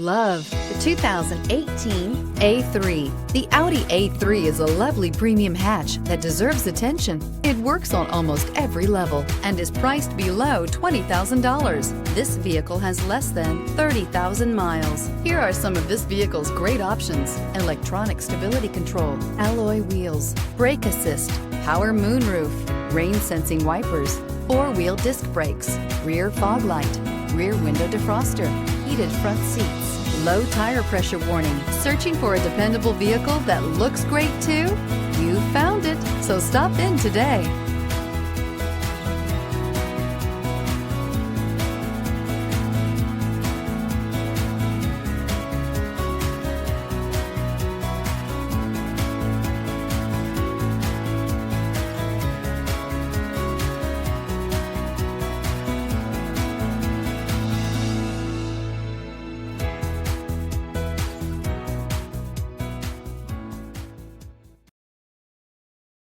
Love the 2018 A3. The Audi A3 is a lovely premium hatch that deserves attention. It works on almost every level and is priced below $20,000. This vehicle has less than 30,000 miles. Here are some of this vehicle's great options: electronic stability control, alloy wheels, brake assist, power moonroof, rain sensing wipers, four-wheel disc brakes, rear fog light, rear window defroster, heated front seats, low tire pressure warning. Searching for a dependable vehicle that looks great too? You found it, so stop in today.